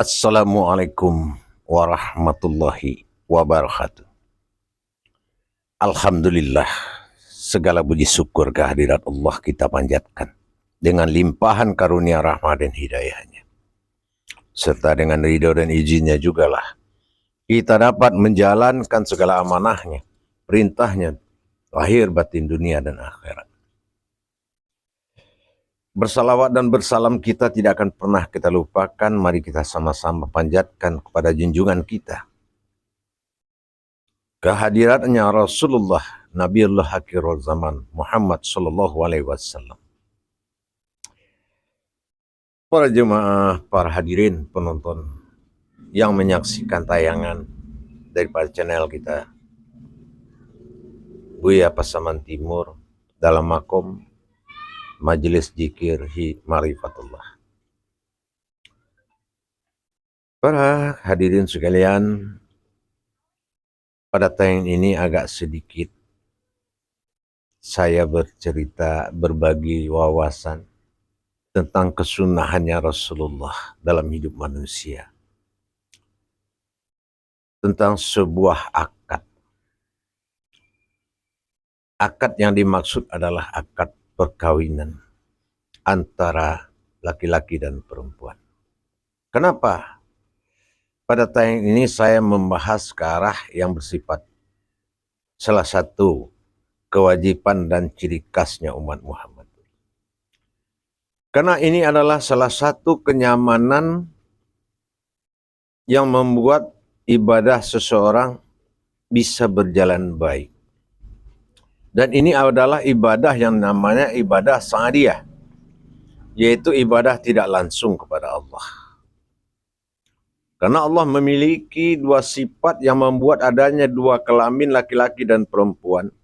Assalamualaikum warahmatullahi wabarakatuh. Alhamdulillah, segala puji syukur kehadirat Allah kita panjatkan dengan limpahan karunia rahmat dan hidayahnya. Serta dengan ridho dan izinnya jugalah kita dapat menjalankan segala amanahnya, perintahnya, lahir batin dunia dan akhirat. Bersalawat dan bersalam kita tidak akan pernah kita lupakan. Mari kita sama-sama panjatkan kepada junjungan kita, kehadiratnya Rasulullah Nabiullah akhirul zaman Muhammad sallallahu alaihi wasallam. Para jemaah, para hadirin penonton yang menyaksikan tayangan daripada channel kita Buya Pasaman Timur dalam makom Majelis Zikir Ma'rifatullah. Para hadirin sekalian, pada tayangan ini agak sedikit saya bercerita, berbagi wawasan tentang kesunahannya Rasulullah dalam hidup manusia. Tentang sebuah akad. Akad yang dimaksud adalah akad perkawinan antara laki-laki dan perempuan. Kenapa? Pada tayangan ini saya membahas ke arah yang bersifat salah satu kewajiban dan ciri khasnya umat Muhammad. Karena ini adalah salah satu kenyamanan yang membuat ibadah seseorang bisa berjalan baik. Dan ini adalah ibadah yang namanya ibadah sa'adiyah, yaitu ibadah tidak langsung kepada Allah. Karena Allah memiliki dua sifat yang membuat adanya dua kelamin laki-laki dan perempuan,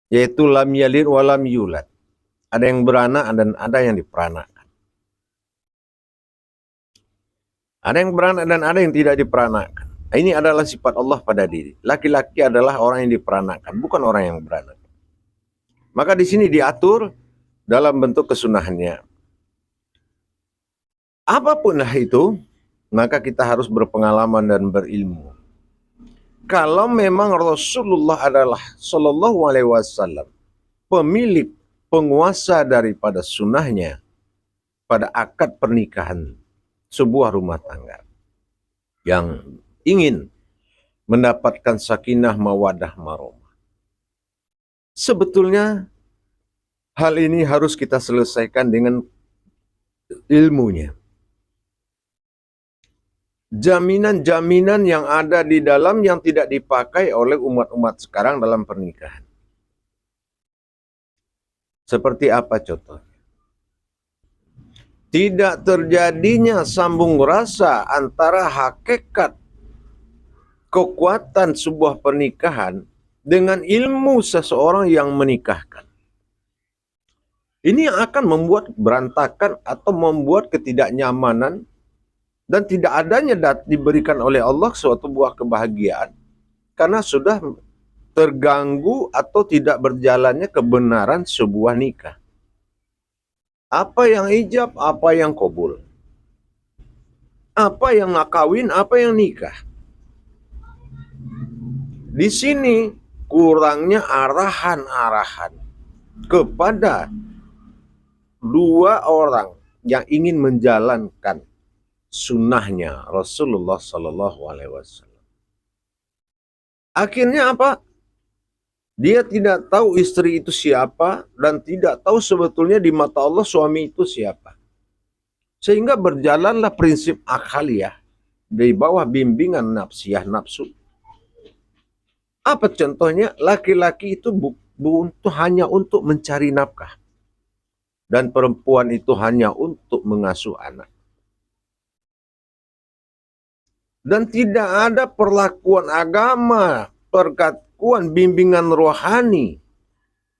yaitu lam yalid wa lam yulad. Ada yang beranak dan ada yang diperanakan. Ada yang beranak dan ada yang tidak diperanakan. Ini adalah sifat Allah pada diri. Laki-laki adalah orang yang diperanakan, bukan orang yang beranak. Maka di sini diatur dalam bentuk kesunahannya. Apapunlah itu, maka kita harus berpengalaman dan berilmu. Kalau memang Rasulullah adalah Sallallahu Alaihi Wasallam pemilik, penguasa daripada sunnahnya pada akad pernikahan sebuah rumah tangga yang ingin mendapatkan sakinah mawadah maromah. Sebetulnya hal ini harus kita selesaikan dengan ilmunya. Jaminan-jaminan yang ada di dalam yang tidak dipakai oleh umat-umat sekarang dalam pernikahan. Seperti apa contohnya? Tidak terjadinya sambung rasa antara hakikat kekuatan sebuah pernikahan dengan ilmu seseorang yang menikahkan. Ini yang akan membuat berantakan atau membuat ketidaknyamanan dan tidak adanya diberikan oleh Allah suatu buah kebahagiaan karena sudah terganggu atau tidak berjalannya kebenaran sebuah nikah. Apa yang ijab, apa yang qabul. Apa yang kawin, apa yang nikah. Di sini kurangnya arahan-arahan kepada dua orang yang ingin menjalankan sunnahnya Rasulullah Sallallahu Alaihi Wasallam. Akhirnya apa? Dia tidak tahu istri itu siapa dan tidak tahu sebetulnya di mata Allah suami itu siapa. Sehingga berjalanlah prinsip akhaliyah di bawah bimbingan nafsiyah nafsu. Apa contohnya? Laki-laki itu hanya untuk mencari nafkah. Dan perempuan itu hanya untuk mengasuh anak. Dan tidak ada perlakuan agama, perlakuan bimbingan rohani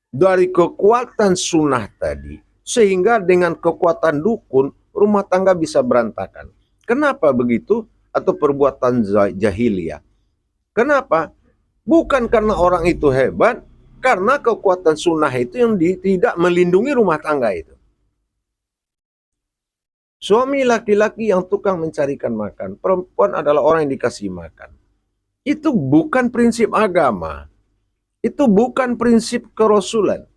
dari kekuatan sunnah tadi. Sehingga dengan kekuatan dukun, rumah tangga bisa berantakan. Kenapa begitu? Atau perbuatan jahiliyah. Kenapa? Bukan karena orang itu hebat, karena kekuatan sunnah itu yang tidak melindungi rumah tangga itu. Suami laki-laki yang tukang mencarikan makan, perempuan adalah orang yang dikasih makan. Itu bukan prinsip agama. Itu bukan prinsip kerasulan.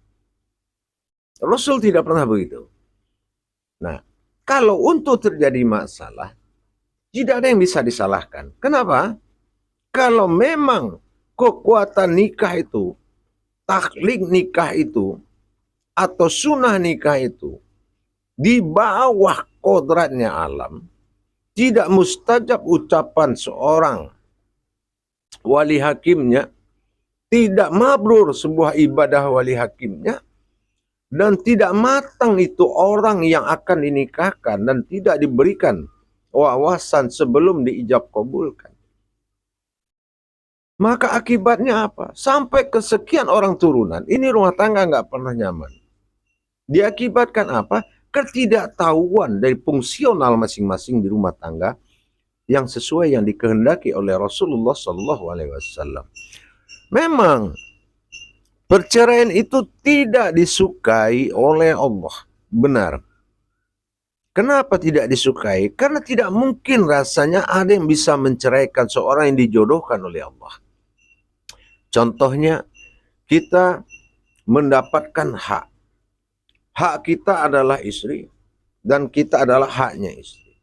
Rasul tidak pernah begitu. Nah, kalau untuk terjadi masalah, tidak ada yang bisa disalahkan. Kenapa? Kalau memang kekuatan nikah itu, taklid nikah itu, atau sunnah nikah itu, di bawah kodratnya alam, tidak mustajab ucapan seorang wali hakimnya, tidak mabrur sebuah ibadah wali hakimnya, dan tidak matang itu orang yang akan dinikahkan dan tidak diberikan wawasan sebelum diijab kabulkan. Maka akibatnya apa? Sampai kesekian orang turunan, ini rumah tangga nggak pernah nyaman. Diakibatkan apa? Ketidaktahuan dari fungsional masing-masing di rumah tangga yang sesuai yang dikehendaki oleh Rasulullah SAW. Memang perceraian itu tidak disukai oleh Allah. Benar. Kenapa tidak disukai? Karena tidak mungkin rasanya ada yang bisa menceraikan seorang yang dijodohkan oleh Allah. Contohnya, kita mendapatkan hak. Hak kita adalah istri, dan kita adalah haknya istri.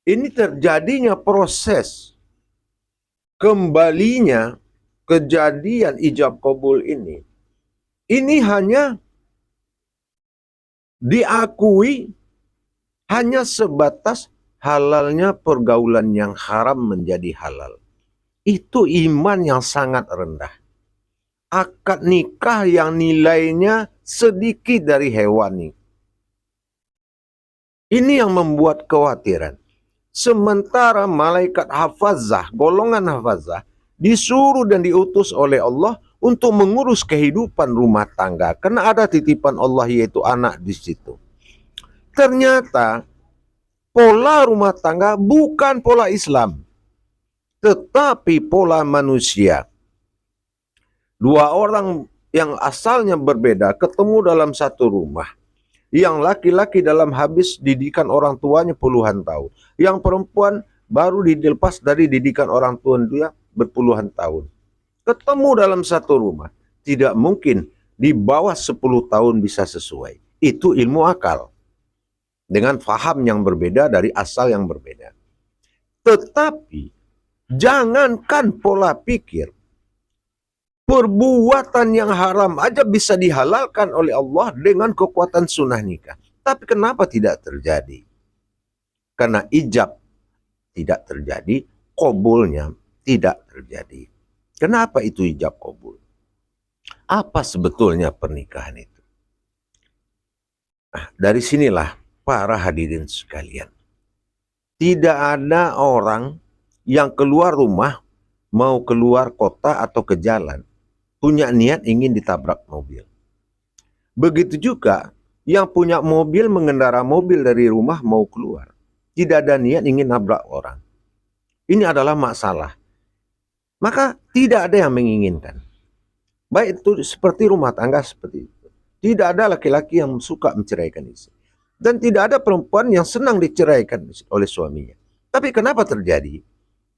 Ini terjadinya proses kembalinya kejadian ijab kabul ini hanya diakui hanya sebatas halalnya pergaulan yang haram menjadi halal. Itu iman yang sangat rendah. Akad nikah yang nilainya sedikit dari hewani. Ini yang membuat kekhawatiran. Sementara malaikat hafazah, golongan hafazah, disuruh dan diutus oleh Allah untuk mengurus kehidupan rumah tangga. Karena ada titipan Allah yaitu anak di situ. Ternyata pola rumah tangga bukan pola Islam, tetapi pola manusia. Dua orang yang asalnya berbeda ketemu dalam satu rumah. Yang laki-laki dalam habis didikan orang tuanya puluhan tahun. Yang perempuan baru dilepas dari didikan orang tua dia berpuluhan tahun. Ketemu dalam satu rumah. Tidak mungkin di bawah 10 tahun bisa sesuai. Itu ilmu akal. Dengan faham yang berbeda dari asal yang berbeda. Tetapi jangankan pola pikir, perbuatan yang haram aja bisa dihalalkan oleh Allah dengan kekuatan sunnah nikah. Tapi kenapa tidak terjadi? Karena ijab tidak terjadi, qabulnya tidak terjadi. Kenapa itu ijab qabul? Apa sebetulnya pernikahan itu? Nah, dari sinilah para hadirin sekalian. Tidak ada orang yang keluar rumah, mau keluar kota atau ke jalan, punya niat ingin ditabrak mobil. Begitu juga yang punya mobil mengendara mobil dari rumah mau keluar. Tidak ada niat ingin nabrak orang. Ini adalah masalah. Maka tidak ada yang menginginkan. Baik itu seperti rumah tangga seperti itu. Tidak ada laki-laki yang suka menceraikan istri. Dan tidak ada perempuan yang senang diceraikan oleh suaminya. Tapi kenapa terjadi?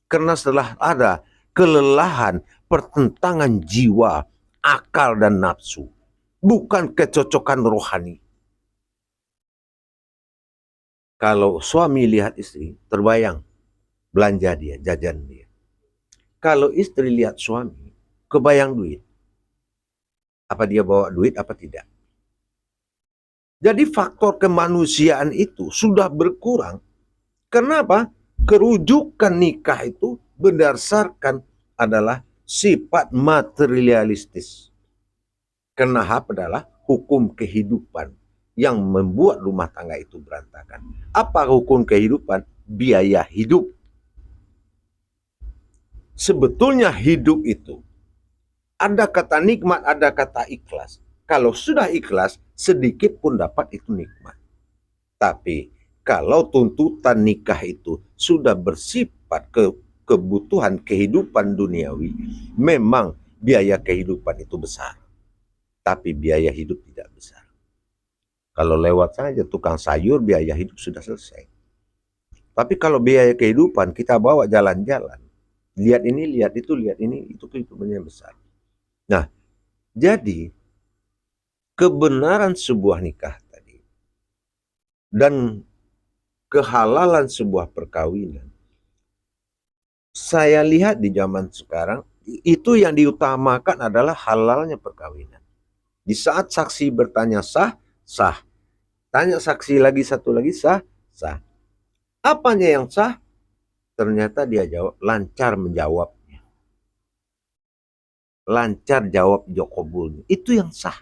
Karena setelah ada kelelahan, pertentangan jiwa, akal dan nafsu. Bukan kecocokan rohani. Kalau suami lihat istri, terbayang belanja dia, jajan dia. Kalau istri lihat suami, kebayang duit. Apa dia bawa duit, apa tidak. Jadi faktor kemanusiaan itu sudah berkurang. Kenapa? Kerujukan nikah itu berdasarkan adalah sifat materialistis. Karena adalah hukum kehidupan yang membuat rumah tangga itu berantakan. Apa hukum kehidupan? Biaya hidup. Sebetulnya hidup itu ada kata nikmat, ada kata ikhlas. Kalau sudah ikhlas, sedikit pun dapat itu nikmat. Tapi kalau tuntutan nikah itu sudah bersifat kebutuhan kehidupan duniawi, memang biaya kehidupan itu besar. Tapi biaya hidup tidak besar. Kalau lewat saja tukang sayur, biaya hidup sudah selesai. Tapi kalau biaya kehidupan kita bawa jalan-jalan, lihat ini, lihat itu, kehidupannya besar. Nah, jadi kebenaran sebuah nikah tadi dan kehalalan sebuah perkawinan, saya lihat di zaman sekarang itu yang diutamakan adalah halalnya perkawinan. Di saat saksi bertanya sah, sah. Tanya saksi lagi satu lagi, sah, sah. Apanya yang sah? Ternyata dia jawab, lancar menjawabnya. Lancar jawab Jokobul. Itu yang sah.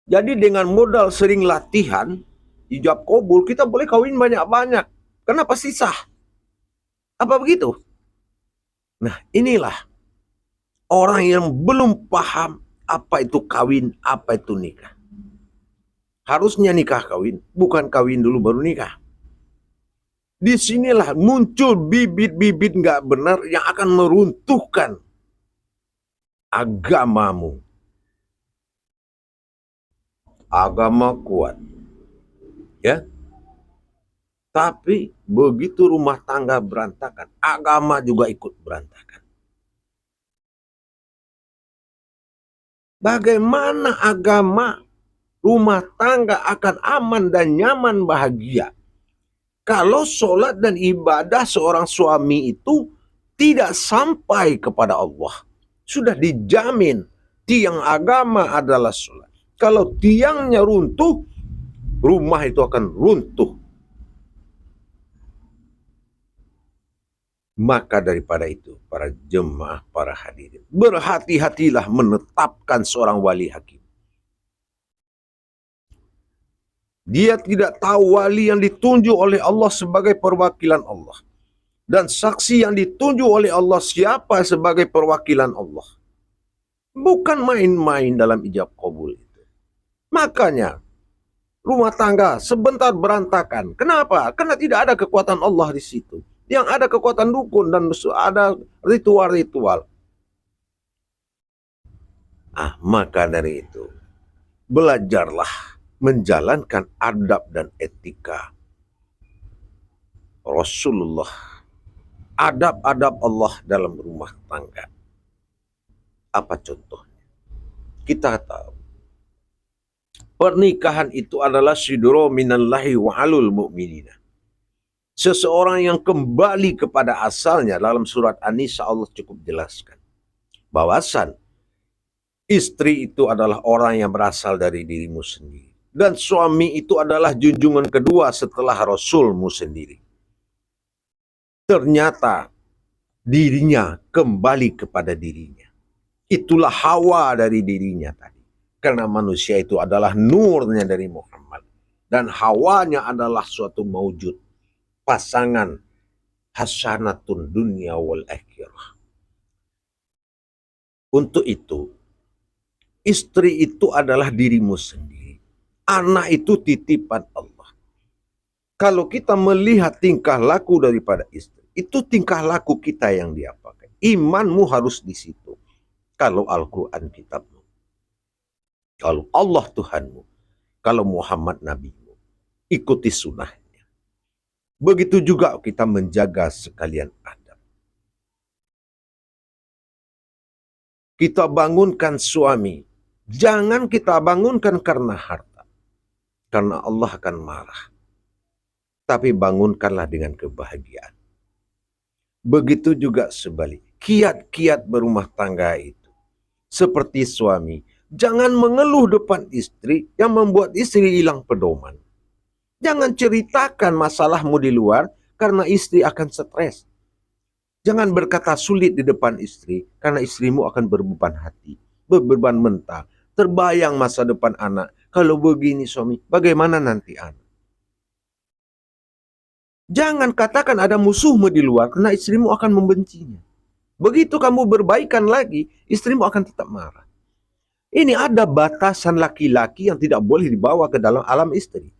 Jadi dengan modal sering latihan, ijab kabul, kita boleh kawin banyak-banyak. Kenapa sih sah? Apa begitu? Nah, inilah orang yang belum paham apa itu kawin, apa itu nikah. Harusnya nikah kawin, bukan kawin dulu baru nikah. Disinilah muncul bibit-bibit nggak benar yang akan meruntuhkan agamamu. Agama kuat, ya. Tapi begitu rumah tangga berantakan, agama juga ikut berantakan. Bagaimana agama rumah tangga akan aman dan nyaman bahagia kalau sholat dan ibadah seorang suami itu tidak sampai kepada Allah? Sudah dijamin tiang agama adalah sholat. Kalau tiangnya runtuh, rumah itu akan runtuh. Maka daripada itu, para jemaah, para hadirin, berhati-hatilah menetapkan seorang wali hakim. Dia tidak tahu wali yang ditunjuk oleh Allah sebagai perwakilan Allah. Dan saksi yang ditunjuk oleh Allah siapa sebagai perwakilan Allah. Bukan main-main dalam ijab kabul itu. Makanya, rumah tangga sebentar berantakan. Kenapa? Karena tidak ada kekuatan Allah di situ. Yang ada kekuatan dukun dan ada ritual-ritual. Maka dari itu, belajarlah menjalankan adab dan etika Rasulullah. Adab-adab Allah dalam rumah tangga. Apa contohnya? Kita tahu, pernikahan itu adalah sidro minallahi wa alul mu'minina. Seseorang yang kembali kepada asalnya, dalam surat An-Nisa Allah cukup jelaskan bahwasan istri itu adalah orang yang berasal dari dirimu sendiri. Dan suami itu adalah junjungan kedua setelah Rasulmu sendiri. Ternyata dirinya kembali kepada dirinya. Itulah hawa dari dirinya tadi. Karena manusia itu adalah nurnya dari Muhammad. Dan hawanya adalah suatu maujud. Pasangan hasanatun dunia wal akhirah. Untuk itu, istri itu adalah dirimu sendiri. Anak itu titipan Allah. Kalau kita melihat tingkah laku daripada istri, itu tingkah laku kita yang dia pakai. Imanmu harus di situ. Kalau Al-Quran kitabmu. Kalau Allah Tuhanmu. Kalau Muhammad Nabimu. Ikuti sunnahnya. Begitu juga kita menjaga sekalian adab. Kita bangunkan suami. Jangan kita bangunkan karena harta. Karena Allah akan marah. Tapi bangunkanlah dengan kebahagiaan. Begitu juga sebalik. Kiat-kiat berumah tangga itu. Seperti suami. Jangan mengeluh depan istri yang membuat istri hilang pedoman. Jangan ceritakan masalahmu di luar karena istri akan stres. Jangan berkata sulit di depan istri karena istrimu akan berbeban hati, berbeban mental. Terbayang masa depan anak. Kalau begini suami, bagaimana nanti anak? Jangan katakan ada musuhmu di luar karena istrimu akan membencinya. Begitu kamu berbaikan lagi, istrimu akan tetap marah. Ini ada batasan laki-laki yang tidak boleh dibawa ke dalam alam istri.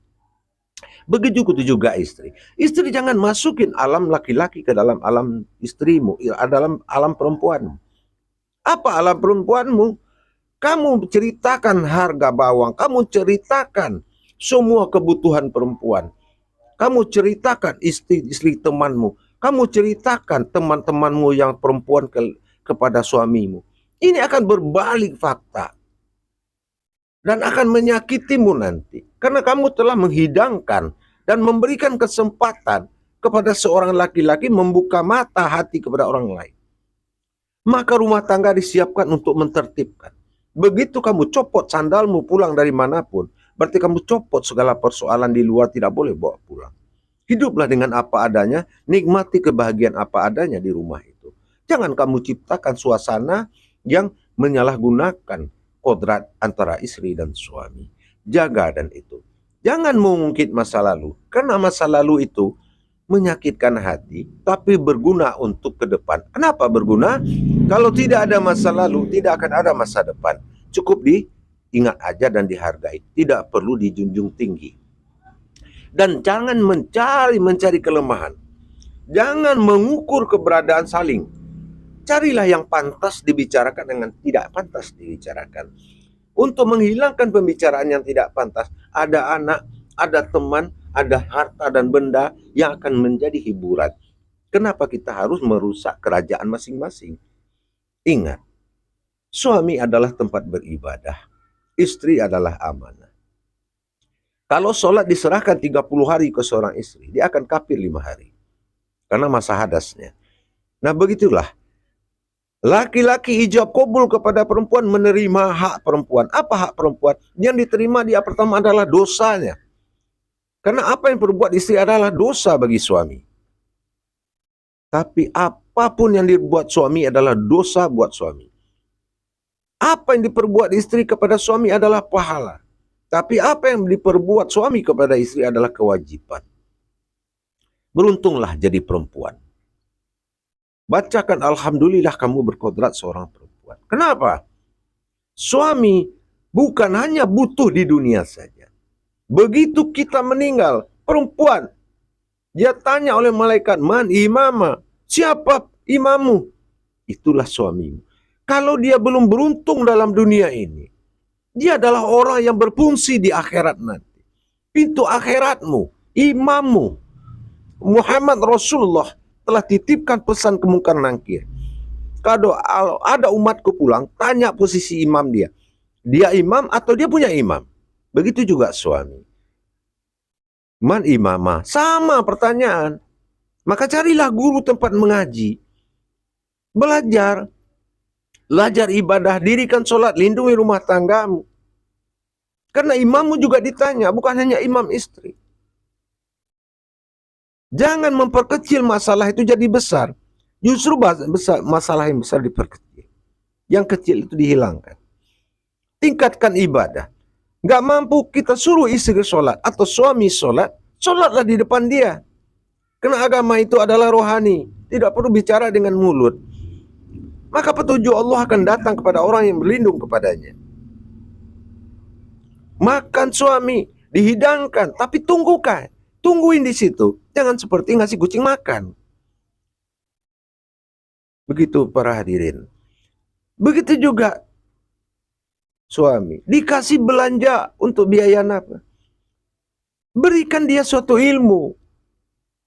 Begitu juga istri. Istri jangan masukin alam laki-laki ke dalam alam istrimu, dalam alam perempuanmu. Apa alam perempuanmu? Kamu ceritakan harga bawang, kamu ceritakan semua kebutuhan perempuan. Kamu ceritakan istri-istri temanmu, kamu ceritakan teman-temanmu yang perempuan kepada suamimu. Ini akan berbalik fakta dan akan menyakitimu nanti. Karena kamu telah menghidangkan dan memberikan kesempatan kepada seorang laki-laki membuka mata hati kepada orang lain. Maka rumah tangga disiapkan untuk mentertibkan. Begitu kamu copot sandalmu pulang dari manapun, berarti kamu copot segala persoalan di luar, tidak boleh bawa pulang. Hiduplah dengan apa adanya, nikmati kebahagiaan apa adanya di rumah itu. Jangan kamu ciptakan suasana yang menyalahgunakan kodrat antara istri dan suami. Jaga dan itu. Jangan mengungkit masa lalu, karena masa lalu itu menyakitkan hati, tapi berguna untuk ke depan. Kenapa berguna? Kalau tidak ada masa lalu, tidak akan ada masa depan. Cukup diingat aja dan dihargai. Tidak perlu dijunjung tinggi. Dan jangan mencari kelemahan. Jangan mengukur keberadaan saling. Carilah yang pantas dibicarakan dengan tidak pantas dibicarakan. Untuk menghilangkan pembicaraan yang tidak pantas, ada anak, ada teman, ada harta dan benda yang akan menjadi hiburan. Kenapa kita harus merusak kerajaan masing-masing? Ingat, suami adalah tempat beribadah, istri adalah amanah. Kalau sholat diserahkan 30 hari ke seorang istri, dia akan kafir 5 hari. Karena masa hadasnya. Nah begitulah. Laki-laki ijab kabul kepada perempuan, menerima hak perempuan. Apa hak perempuan? Yang diterima dia pertama adalah dosanya. Karena apa yang perbuat istri adalah dosa bagi suami. Tapi apapun yang dibuat suami adalah dosa buat suami. Apa yang diperbuat istri kepada suami adalah pahala. Tapi apa yang diperbuat suami kepada istri adalah kewajiban. Beruntunglah jadi perempuan. Bacakan alhamdulillah kamu berkodrat seorang perempuan. Kenapa? Suami bukan hanya butuh di dunia saja. Begitu kita meninggal, perempuan, dia tanya oleh malaikat, man imama, siapa imamu? Itulah suamimu. Kalau dia belum beruntung dalam dunia ini, dia adalah orang yang berfungsi di akhirat nanti. Pintu akhiratmu, imammu, Muhammad Rasulullah telah titipkan pesan kemungkar nangkir. Kalau ada umatku pulang, tanya posisi imam dia. Dia imam atau dia punya imam? Begitu juga suami. Man imamah, sama pertanyaan. Maka carilah guru tempat mengaji. Belajar ibadah, dirikan sholat, lindungi rumah tanggamu. Karena imammu juga ditanya, bukan hanya imam istri. Jangan memperkecil masalah itu jadi besar. Justru masalah yang besar diperkecil. Yang kecil itu dihilangkan. Tingkatkan ibadah. Gak mampu kita suruh istri sholat atau suami sholat, sholatlah di depan dia. Karena agama itu adalah rohani. Tidak perlu bicara dengan mulut. Maka petunjuk Allah akan datang kepada orang yang berlindung kepadanya. Makan suami, dihidangkan, tapi tunggukan. Tungguin di situ. Jangan seperti ngasih kucing makan. Begitu para hadirin. Begitu juga suami. Dikasih belanja untuk biaya nafkah. Berikan dia suatu ilmu.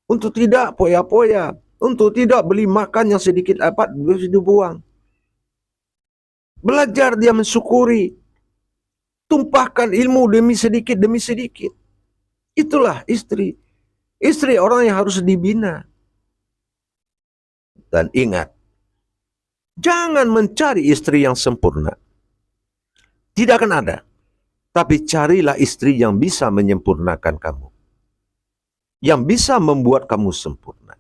Untuk tidak poya-poya. Untuk tidak beli makan yang sedikit dapat dibuang. Belajar dia mensyukuri. Tumpahkan ilmu demi sedikit. Itulah istri. Istri orang yang harus dibina. Dan ingat, jangan mencari istri yang sempurna. Tidak akan ada. Tapi carilah istri yang bisa menyempurnakan kamu. Yang bisa membuat kamu sempurna.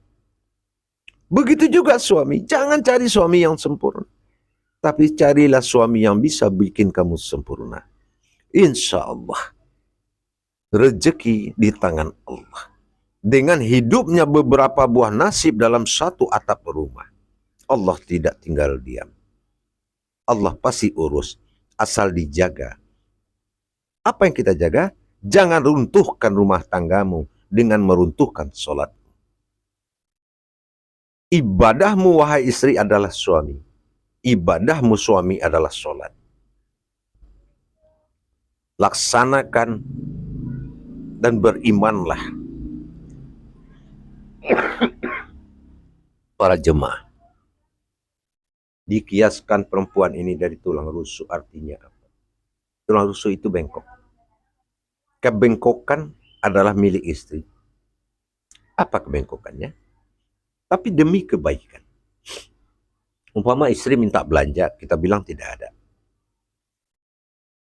Begitu juga suami. Jangan cari suami yang sempurna. Tapi carilah suami yang bisa bikin kamu sempurna. Insya Allah. Rezeki di tangan Allah. Dengan hidupnya beberapa buah nasib dalam satu atap rumah. Allah tidak tinggal diam. Allah pasti urus. Asal dijaga. Apa yang kita jaga? Jangan runtuhkan rumah tanggamu dengan meruntuhkan sholat. Ibadahmu wahai istri adalah suami. Ibadahmu suami adalah sholat. laksanakan dan berimanlah para jemaah. Dikiaskan perempuan ini dari tulang rusuk, artinya apa? Tulang rusuk itu bengkok. Kebengkokan adalah milik istri. Apa kebengkokannya? Tapi demi kebaikan. Umpama istri minta belanja, kita bilang tidak ada.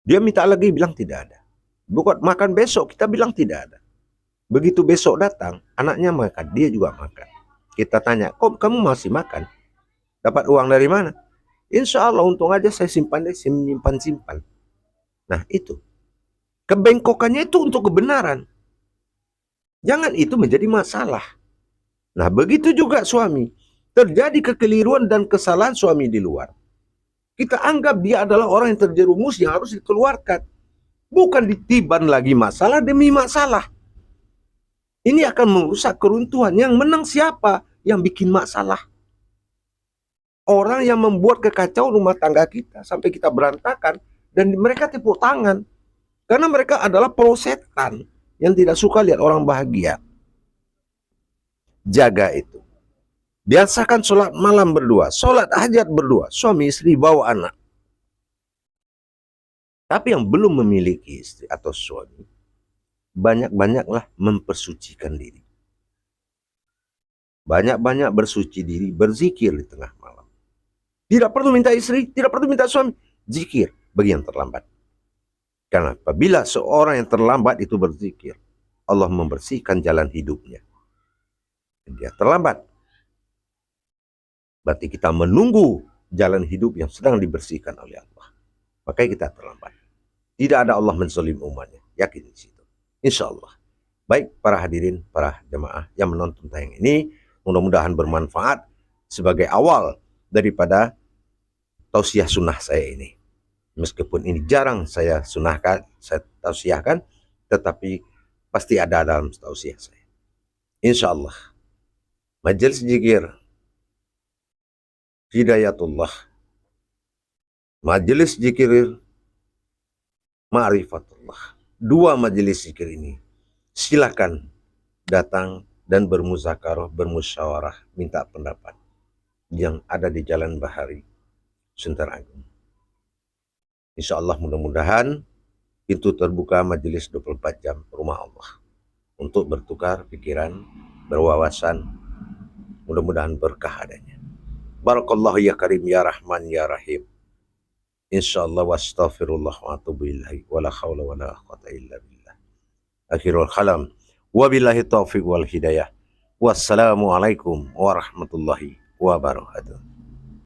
Dia minta lagi, bilang tidak ada. Bukan makan besok, kita bilang tidak ada. Begitu besok datang, anaknya makan, dia juga makan. Kita tanya, kok kamu masih makan? Dapat uang dari mana? Insya Allah untung aja saya simpan deh, simpan. Nah itu, kebengkokannya itu untuk kebenaran. Jangan itu menjadi masalah. Nah begitu juga suami. Terjadi kekeliruan dan kesalahan suami di luar. Kita anggap dia adalah orang yang terjerumus yang harus dikeluarkan. Bukan ditiban lagi masalah demi masalah. Ini akan merusak keruntuhan. Yang menang siapa? Yang bikin masalah. Orang yang membuat kekacauan rumah tangga kita sampai kita berantakan, dan mereka tepuk tangan karena mereka adalah pro-setan yang tidak suka lihat orang bahagia. Jaga itu. Biasakan sholat malam berdua, sholat hajat berdua, suami istri bawa anak. Tapi yang belum memiliki istri atau suami, banyak-banyaklah mempersucikan diri. Banyak-banyak bersuci diri, berzikir di tengah malam. Tidak perlu minta istri, tidak perlu minta suami. Zikir bagi yang terlambat. Karena apabila seorang yang terlambat itu berzikir, Allah membersihkan jalan hidupnya. Dia terlambat. Berarti kita menunggu jalan hidup yang sedang dibersihkan oleh Allah. Makanya kita terlambat. Tidak ada Allah menzalim umatnya. Yakin di situ. Insya Allah. Baik para hadirin, para jemaah yang menonton tayang ini, mudah-mudahan bermanfaat sebagai awal daripada tausiah sunnah saya ini. Meskipun ini jarang saya sunnahkan, saya tausiahkan, tetapi pasti ada dalam tausiah saya. Insya Allah. Majelis zikir Hidayatullah, majelis zikir Ma'rifatullah. Dua majelis zikir ini silakan datang dan bermuzakarah, bermusyawarah, minta pendapat yang ada di Jalan Bahari, Sunter Agung. Insya Allah mudah-mudahan pintu terbuka majelis 24 jam rumah Allah untuk bertukar pikiran, berwawasan, mudah-mudahan berkah adanya. Barakallahu ya karim ya rahman ya rahim. Insyaallah wa astaghfirullah wa atubu ilaih wa la hawla wa la quwwata illa billah. Akhirul kalam. Wabillahi taufiq wal hidayah. Wassalamualaikum warahmatullahi wabarakatuh.